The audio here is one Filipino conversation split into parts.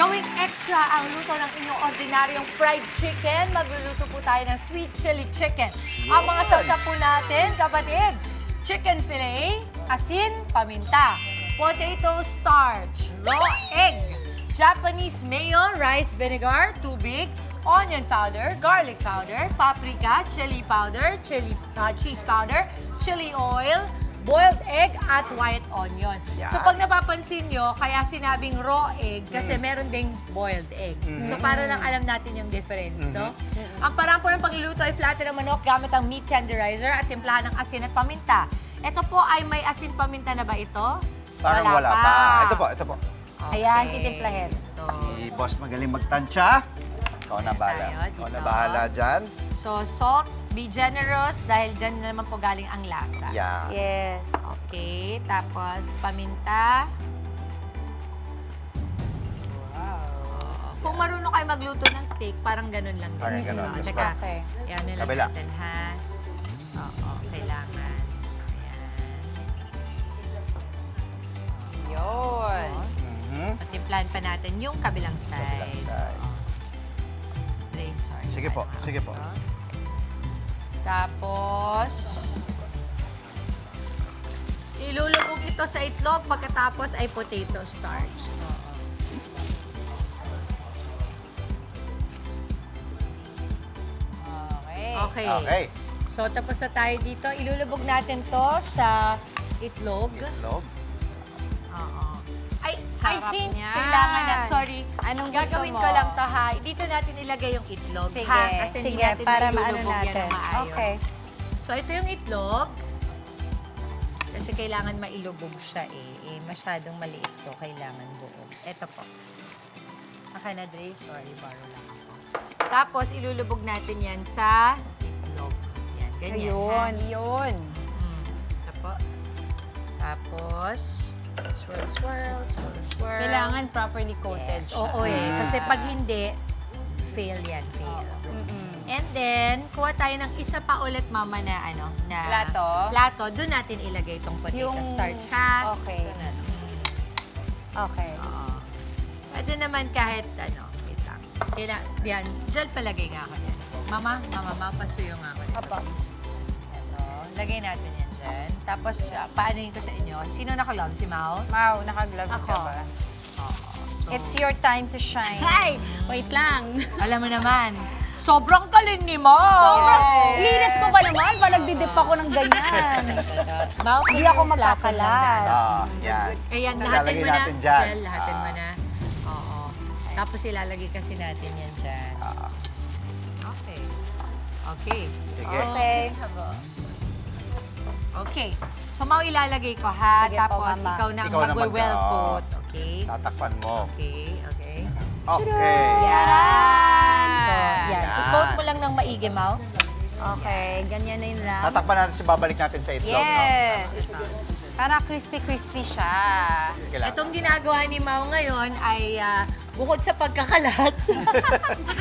Gawing extra ang luto ng inyong ordinaryong fried chicken. Magluluto po tayo ng sweet chili chicken. Ang mga salta po natin, kapatid, chicken fillet, asin, paminta, potato starch, raw egg, Japanese mayo, rice vinegar, tubig, onion powder, garlic powder, paprika, chili powder, cheese powder, chili oil, boiled egg at white onion. Yan. So pag napapansin nyo, kaya sinabing raw egg kasi meron ding boiled egg. So para lang alam natin yung difference, no? Ang parang po ng pagluluto ay flatten ng manok gamit ang meat tenderizer at timplahan ng asin at paminta. Ito po ay may asin paminta na ba ito? Parang wala pa. Ito po. Ayan, titimplahin. So, Si Boss magaling magtansya. Ikaw na bahala. Tayo, Ikaw na dito. bahala dyan. so salt, be generous dahil dyan naman po galing ang lasa. Yeah. Yes. Okay, tapos paminta. Kung marunong kayo magluto ng steak, parang ganun lang din. Parang ganun, yes, Teka, ma'am. Okay. yan nila Kabila. natin, ha? Oo, kailangan. Ayan. Yun. Patimplahan pa natin yung kabilang side. Kabilang side. Drain, sorry. Sige po, sige po. Tapos, ilulubog ito sa itlog, pagkatapos ay potato starch. Okay. Okay. Okay. So, tapos na tayo dito. Ilulubog natin to sa itlog. Itlog. Oo. I Sarap think niyan. kailangan na, sorry. Anong gusto Gagawin mo? ko lang to, ha. Dito natin ilagay yung itlog, Sige. ha. Kasi hindi Sige, natin para mailulubog maano yan natin. ng maayos. Okay. So, ito yung itlog. Kasi kailangan mailubog siya, masyadong maliit to. Kailangan buo. Ito po. Aka na, Dre. Sorry, borrow lang ako. Tapos, ilulubog natin yan sa itlog. Yan, ganyan. Ayun. Yun. Ito po. Tapos, swirl, swirl, swirl, swirl. Kailangan properly coated Yes. siya. Oo Kasi pag hindi, fail yan, fail. And then, kuha tayo ng isa pa ulit, mama, na Plato? Plato. Doon natin ilagay itong potato Yung- starch, ha? Okay. Doon natin. Okay. Oo. Pwede naman kahit, wait lang. Yan, gel palagay nga ako yan. Mama, pasuyo nga ako. Apa. Please. Ito, lagay natin yan dyan. Tapos, paanoin ko sa inyo. Sino naka-love? Si Mau? Mau, naka-gloves ka Ako. ba? Oo. So, It's your time to shine. Ay, wait lang. alam mo naman, sobrang galing ni Mau! Sobrang linis ko ba naman? Ba nagdidip ako ng ganyan? Mau, Hindi ako magkakalat. Yan. Ayan, Ilalagay lahatin mo na. natin dyan. Gel, lahatin mo na. Oo. Tapos ilalagay kasi natin yan dyan. Okay. Okay. Sige. Okay. Okay. So, Mau, ilalagay ko, ha? Sige po, Tapos, Mama. ikaw na ang Ikaw na mag-well mag- coat. Okay? Tatakpan mo. Okay, okay. Okay. Yan. So, yan. Yan. I-coat mo lang ng maigi, Mau. Okay, ganyan na yun lang. Tatakpan natin si babalik natin sa itlog. Yes. Para crispy-crispy siya. No? Kailangan. Itong ginagawa ni Mau ngayon ay bukod sa pagkakalat.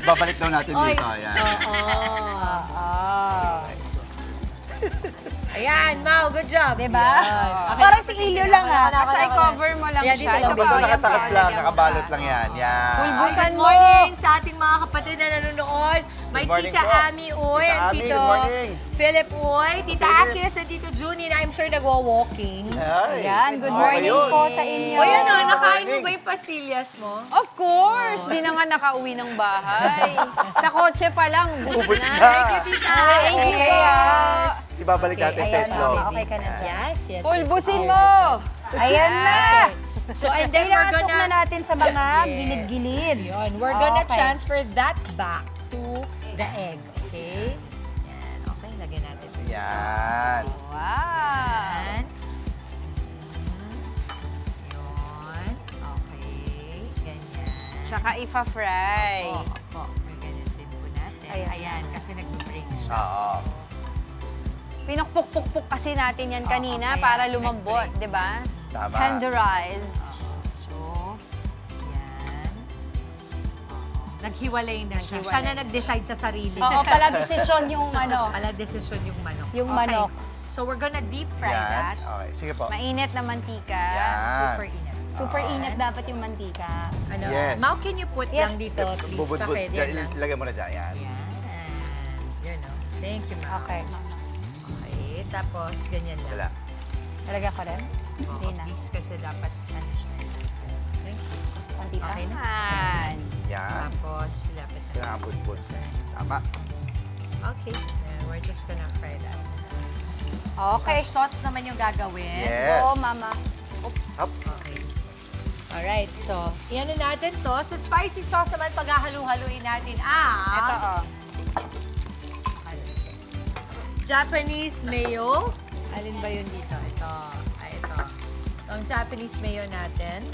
Babalik daw natin Oy, dito. Yan. Oh. Ayan, Mau, good job. Diba? Yan. Okay, Parang si Ilyo lang Wala, ah. wala, Basta wala. i-cover mo lang Yan, siya. dito lang. Ito Basta pa, yan nakatakip pa, lang, lagyan mo nakabalot pa. lang yan. Yan. Pulbusan Good mo. morning sa ating mga kapatid na nanonood. May Good morning Tita po. Ami Uy, Tita ang Ami, Tito good morning. Philip Uy, Tita Philip. Akis at Tito Junie na I'm sure nagwa-walking. Ay. Yan, good Okay morning yun. po sa inyo. O yan o, Good nakain mo morning. ba yung pastillas mo? Of course! Di na nga nakauwi ng bahay. Sa kotse pa lang, Ubus na. na. Tita Thank you, yes. Ibabalik natin sa Ayan, itlog. mama, okay ka na. Yes, yes. Pulbusin yes. mo! Ayan na! Okay. So, and then we're Pinasok na gonna... natin sa mga Yes. gilid-gilid. Yun, we're gonna Okay. transfer that back to the egg. Okay? Yan. Okay, lagyan natin. Yan. Wow! Yan. Yun. Okay. Ganyan. Tsaka ipa-fry. Opo. May ganyan din po natin. Ayan. Ayan, kasi nag-bring siya. Oo. Pinukpuk-puk-puk kasi natin yan kanina kaya para lumambot, nag-break. di ba? Tama. Tenderize. So, yan. Naghiwalay na siya. Naghiwalay. Siya na nag-decide sa sarili. Oo, pala desisyon yung ano. Pala desisyon yung manok. Yung Okay. manok. So, we're gonna deep fry Yan. that. Okay, sige po. Mainit na mantika. Yan. Super init. Super init dapat yung mantika. Ano? Yes. Mau, can you put lang dito, please? Bubud-bud. Pakedian lang. Lagay mo na dyan. Yan. Yan. Yun, no? Thank you, Mau. Okay. Okay, tapos ganyan lang. Wala. Talaga ko rin? Oo, Hindi na. please, kasi dapat ano siya. Thank you. Konti pa. Okay na. Yan. Yan. Tapos, lapit na. Kailangan bud-bud. Tama. Okay, and we're just gonna fry that. Okay. So, shots naman yung gagawin. Yes. Oo, mama. Oops. Up. Okay. Alright, so, iyan na natin to. Sa spicy sauce naman, paghahalu-haluin natin Ito, ang Japanese mayo. Alin ba yun dito? Ito. Ay, ito. So, ang Japanese mayo natin.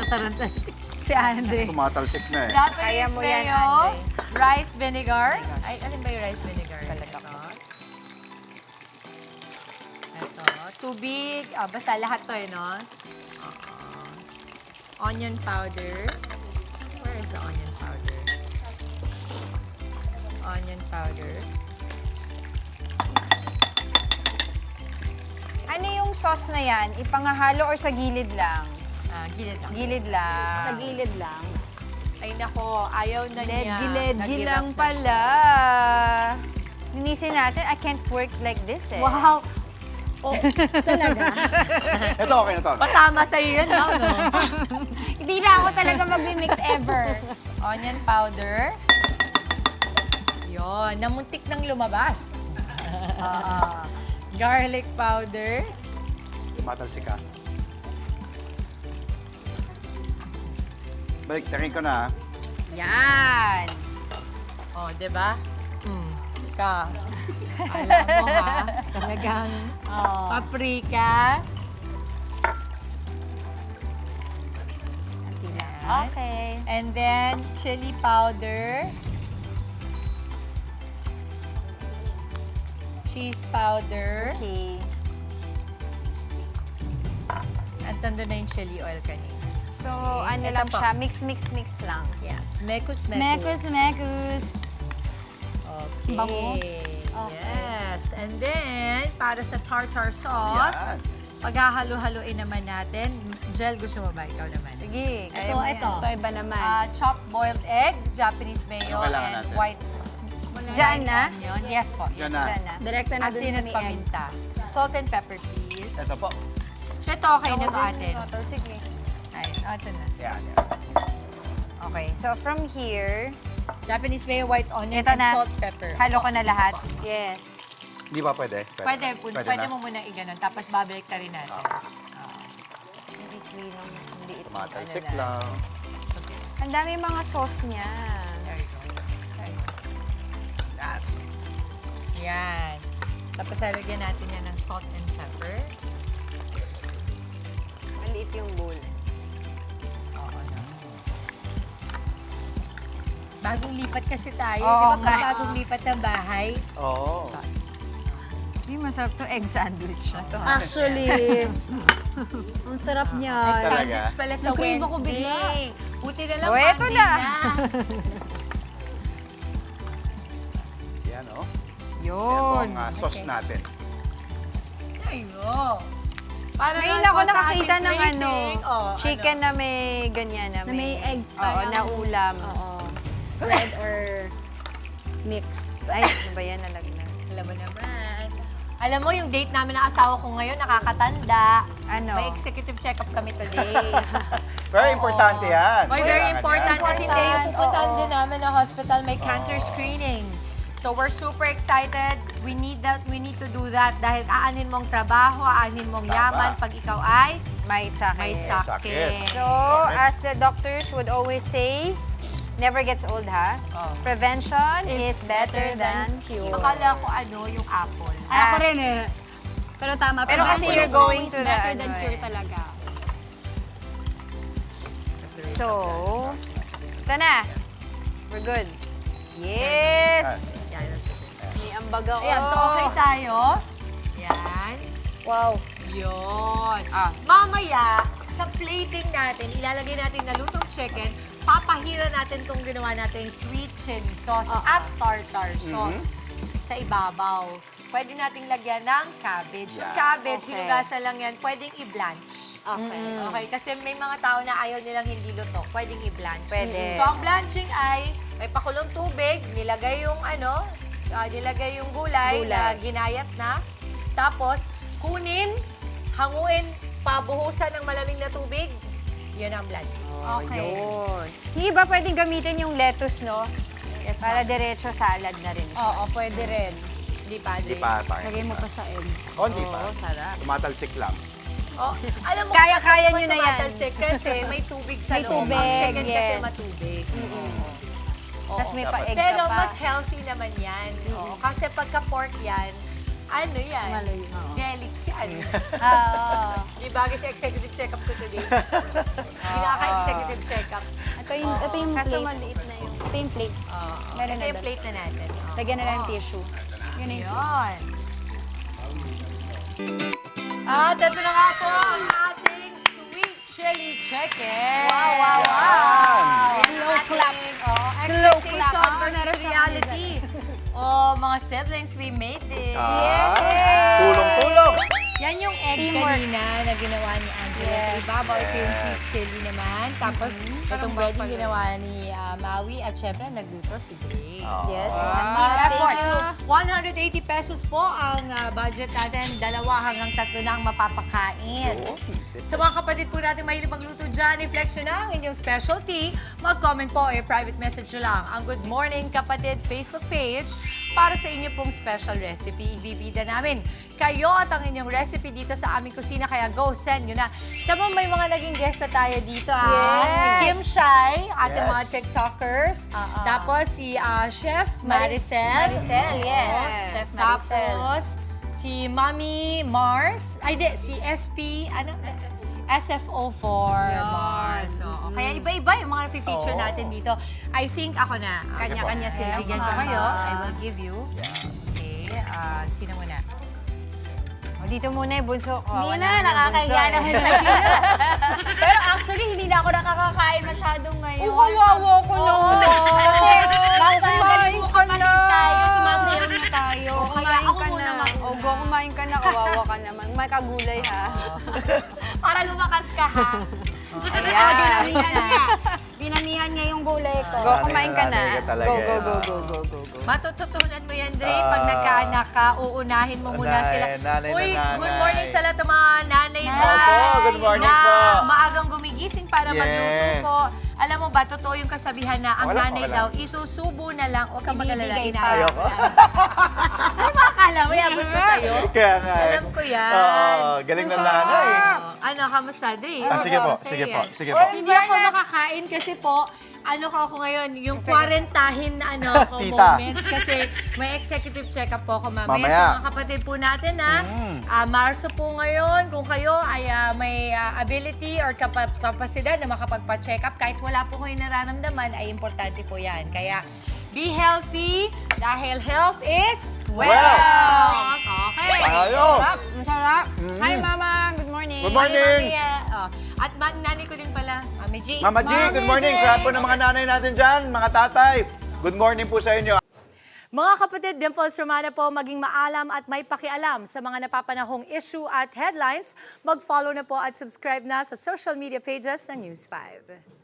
Tarantay. Si Andre. Tumatalsik na eh. Kaya Japanese mo yan, mayo, Andre. rice vinegar. Ay, alin ba yung rice vinegar? Ito. Ito. Tubig. Basta lahat to eh, no? Onion powder. Where is the onion powder? Onion powder. Ano yung sauce na yan? Ipangahalo or sa gilid lang? Gilid lang. Gilid lang. Sa gilid lang. Ay nako, ayaw na niya. Gilid Nag-give lang up na pala. Linisin natin. I can't work like this eh. Wow. Oh, talaga? Ito, okay na to. Patama sa'yo yan, no? Hindi na ako talaga mag-mix ever. Onion powder. Yun, namuntik nang lumabas. Garlic powder. Tumatalsik ka. Balik, takin ko na. Yan. Oh, di ba? Ka. Alam mo ha, talagang paprika. Yan. Okay. And then, chili powder. Cheese powder. Okay. At nandun na yung chili oil kanina. So, Okay. ano Ito lang po. siya? Mix lang. Yes, mekus. Mekus. Okay. Bango. Okay. Yes. And then, para sa tartar sauce, Yan. paghahalo-haluin naman natin. Jel, gusto mo ba? Ikaw naman. Sige, kaya Ito, mo ito. yan. Ito iba naman. Chopped boiled egg, Japanese mayo, Kailangan and natin. white Diyan na? onion. Yes po. Yes. Yan na. Diyan na. Direkta na dun Asin sa at may paminta. Salt and pepper, please. Ito po. So, ito okay na to atin. Ito, sige. Ay, ito na. Yan, yan. Okay, so from here, Japanese mayo, white onion, Ito and na. salt, pepper. halo ko na lahat. Yes. Hindi ba pwede? Pwede na. mo muna i-ganon, tapos babalik na rin natin. Hindi ito. Tumatalsik ano lang. Okay. Ang dami mga sauce niya. There you go. There you go. That. Yan. Tapos lalagyan natin yan ng salt and pepper. Maliit yung bowl. Oo na. Bagong lipat kasi tayo. Oo Di ba nga. bagong lipat ng bahay? Oo. Sauce. Ay, masarap to egg sandwich na to. Actually, ang sarap niya. Talaga? Sandwich pala sa Nag-crave ako Wednesday. Buti na lang Oh, eto Monday na. Yan, oh. Yun. Yan po ang sauce natin. Ayun. Para Ngayon naman ako po sa nakakita ating ng plating. Oh, chicken na may ganyan na Na may egg Oo, parang- na ulam. Oo. Spread or mix. Ay, ano ba yan nalagnan? Alam mo naman. Alam mo, yung date namin ng asawa ko ngayon, nakakatanda. Ano? May executive check-up kami today. Very importante yan. May very Kailangan important. yan. At hindi yung pupuntahan Oo. din namin ng hospital, may cancer screening. So we're super excited. We need to do that dahil aanin mong trabaho, aanin mong Tama. yaman pag ikaw ay May sakit. may sakit. sakit. So, as the doctors would always say, never gets old, ha? Oh. Prevention is better than cure. Akala ko yung apple. Ay, ako rin eh. Pero tama. Pero kasi prevention you're is going always to the better ano than eh. cure talaga. So, ito na. We're good. Yes! Yan, that's okay. May ambaga ko. Ayan, so okay tayo. Yan. Wow. Yun. Ah. Mamaya, sa plating natin, ilalagay natin na lutong chicken, papahira natin itong ginawa natin sweet chili sauce at tartar sauce sa ibabaw. pwede nating lagyan ng cabbage. Yung cabbage, hinugasan lang yan, pwedeng i-blanch. Okay. Okay, kasi may mga tao na ayaw nilang hindi luto, pwedeng i-blanch. Pwede. So, ang blanching ay may pakulong tubig, nilagay yung nilagay yung gulay na ginayat na. Tapos, kunin, hanguin, pabuhusan ng malamig na tubig. Yan ang blanching. Okay. Yung iba pwedeng gamitin yung lettuce, no? Yes, Para ma'am. diretso salad na rin. Oo, pwede rin. Hindi pa, Hindi pa. Lagay mo pa sa end. Konti pa. sarap. Tumatalsik lang. Oh, alam mo, Kaya-kaya bakit nyo na yan. tumatalsik? Kasi may tubig sa May loob. tubig, Ang chicken kasi yes. matubig. Oo. Tapos may dapat. pa-egg ka Pero pa. mas healthy naman yan. Oo. Kasi pagka pork yan, ano yan? Malayo, oo. Delix yan. Oo. Di bagay sa executive check-up ko today. Pinaka-executive check-up. Ito yung Kaso plate. maliit na yun. Ito yung plate. Meron Ito na yung doon. plate na natin. Oo. Lagyan na lang ng tissue. Yun yung Yun. At ito na nga po ang ating sweet chili chicken. Wow. Slow clap. Slow clap. Expectation versus reality. Oh, mga siblings, we made this. Tulong-tulong. Yan yung egg kanina na ginawa ni Angela sa ibabaw. Ito yung sweet chili naman. Tapos, itong bread yung ginawa ni Maui. At syempre, nagluto si Dre. Yes. Team effort. 180 pesos po ang budget natin. 2 hanggang 3 na ang mapapakain. Sa mga kapatid po natin mahilig magluto dyan, i-flex nyo na ang inyong specialty. Mag-comment po o private message nyo lang ang Good Morning Kapatid Facebook page para sa inyo pong special recipe. Ibibida namin kayo at ang inyong recipe dito sa aming kusina. Kaya go, send nyo na. Tama, may mga naging guest na tayo dito. Yes. Si Kim Shai, ating Yes. mga TikTokers. Tapos si Chef Maricel. Maricel, yes. Chef Maricel. Tapos si Mami Mars. Ay, di, si SP, SFO4 Mars. Oo. Kaya iba-iba yung mga feature natin dito. I think ako na. Kanya-kanya sila. Bigyan ko kayo. I will give you. Okay. Sino muna? O, dito muna yung bunso. Hindi Kawawa na, naman yung nakakahiya bunso, naman eh. sa Pero actually, hindi na ako nakakakain masyadong ngayon. Oh, kawawa ko naman. Kasi last time, Kumain galing ka na. tayo, sumasayaw na tayo. Kaya Kumain ako ka muna na. mag- Ogo, kumain ka na. Kawawa ka naman. May kagulay, ha? Para lumakas ka, ha? Ayan. Dinamihan niya yung gulay ko. Go, kumain ka na. Nanay ka talaga, Go, go, eh. go, go, go, go, go. Matututunan mo yan, Dre. Pag nagkaanak ka, uunahin mo muna Nanay, sila. nanay na Uy, nanay. good morning sa lahat ng mga nanay dyan. Opo, good morning na po. maagang gumigising para Yes. magluto po. Alam mo ba, totoo yung kasabihan na ang Wala, nanay wala. daw, isusubo na lang, huwag kang mag-alala. Ibibigay inaayos Ayoko. ko yan. Ano makakala mo, yabot ko sa'yo? Kaya nga. Alam ko yan. Oo, galing na nanay. Ano, kamusta, Dre? Sige po, Sa'yo sige po, yan. sige po. Hindi ako makakain kasi po, ano ka ako ngayon, yung quarantine na ko Tita. moments kasi may executive check-up po ako mamaya. Mamaya. Sa mga kapatid po natin na Marso po ngayon, kung kayo ay may ability or kapasidad na makapagpa-check up, kahit wala po kayo nararamdaman, ay importante po yan. Kaya be healthy dahil health is Well. Okay. Tayo. Ang sarap. Hi, Mama. Good morning. Good morning. At nanay ko din pala, Mami G. Mama G, good morning sa lahat po ng mga nanay natin dyan, mga tatay. Good morning po sa inyo. Mga kapatid, Dimples Romana po, maging maalam at may pakialam sa mga napapanahong issue at headlines. Mag-follow na po at subscribe na sa social media pages ng News 5.